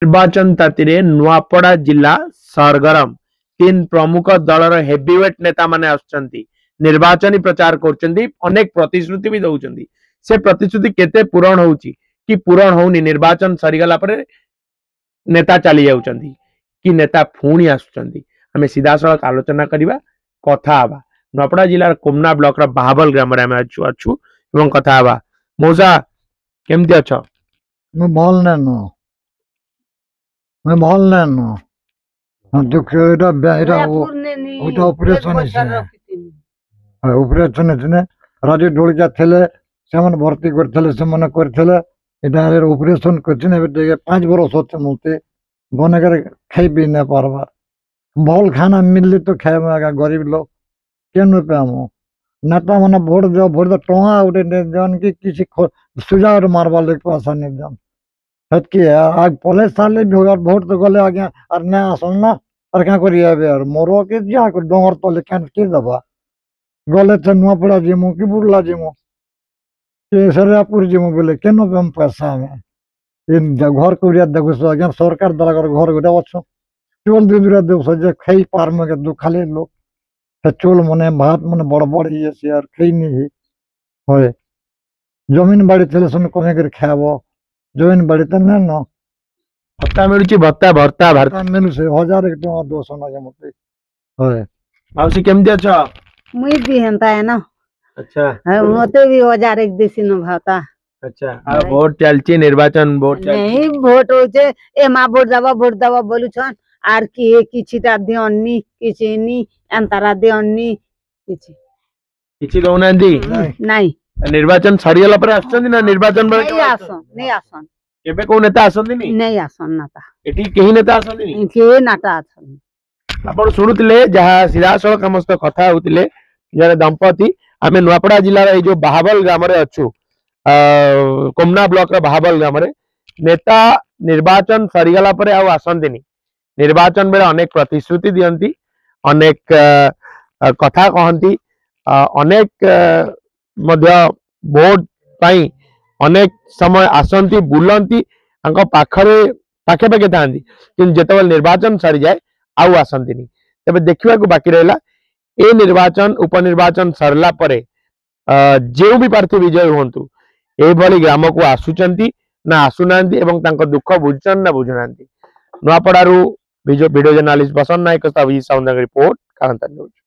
निर्वाचन तातीरे नुआपड़ा जिला सरगरम तीन प्रमुख दलर हेवीवेट नेता माने आसुचंती निर्वाचनी प्रचार करुचंती अनेक प्रतिश्रुति भी दउचंती से प्रतिश्रुति केते पूरण होउची कि पूरण होउनी निर्वाचन सरीगला परे नेता चली जाउचंती कि नेता पुणी आसुचंती आमे सीधा सड़क आलोचना करिबा कथा हवा नुआपड़ा जिलार कोमना ब्लॉक रा बाहाबल ग्राम रे आमे अछु एवं कथा हवा मौसा केमती अछ मैं भल न मैं भल न दुख एटा एटा ओटा ऑपरेशन है ऑपरेशन है राजू ढोलिया थेले सेमन भर्ती करथले सेमन करथले एटा ऑपरेशन करछन एबे देखे 5 बरस होते मुते बने कर खाई पी न पारबा भल खाना मिलले तो खाए में गरीब लोग केन पे हम नेता माने वोट दे टोहा उठे जन की किसी सुजाव मारवा ले पैसा नहीं जन हेतकी आग पुलिस साले भी होगा वोट तो गले आगे और ना सुनना और क्या करिए बे यार मोरो के जा को डोंगर तो लेकिन के दबा गले तो नुआपड़ा जेमु की बुरला जेमु के सरापुर जेमु बोले केनो पे हम पैसा में इन घर को रिया देखो सो आगे सरकार दला घर गोटा अच्छो चोल दिन रिया देखो जे खाई पार में के दु खाली लोग चोल मने भात मने बड़ बड़ ये से यार खाई नहीं होय जमीन बाड़ी चले सुन कमे कर खाबो जमीन बाड़ी तो ना न भत्ता मिलुची भत्ता भर्ता भारत मिलु से 1000 टका 200 ना मते होय माउसी केमती अछ मुई भी हेंता है ना अच्छा मते भी 1000 एक देसी न भावता अच्छा आ वोट चलची निर्वाचन वोट चलची नहीं वोट होचे ए मा वोट दबा बोलु छन आर की किछिटा दियन्नी किछिनी अंतरा दियन्नी किछि दउनांदी नहीं निर्वाचन सरियला पर आछन ना निर्वाचन पर नहीं आसन केबे को नेता आछन नहीं आसन नाता एठी केही नेता आछन के नाटा आछन आपण सुनुतिले जहा सिरासळ समस्त कथा होतिले जरे दंपति आमे नुआपड़ा जिल्ला रे जो बाहाबल ग्राम रे अछु कोमना ब्लॉक रे बाहाबल ग्राम रे नेता निर्वाचन सरिगला परे आ आसंतिनी निर्वाचन बेले अनेक प्रतिश्रुति दियंती अनेक कथा कहंती अनेक मध्य वोट पाई अनेक समय आसंती बुलंती अंक पाखरे पाखे पाखे थांती कि जेतबेल निर्वाचन सरी जाए आउ आसंतिनी तबे देखिबा को बाकी रहला ए निर्वाचन उपनिर्वाचन सरला परे जे भी प्रार्थी विजय होंतु ए भली ग्राम को आसुचंती ना आसुनांती एवं तांको दुख बुझन ना बुझनांती नुआपड़ारू वीडियो जर्नलिस्ट बसंत नायक साहब ई साउंड रिपोर्ट कांता न्यूज।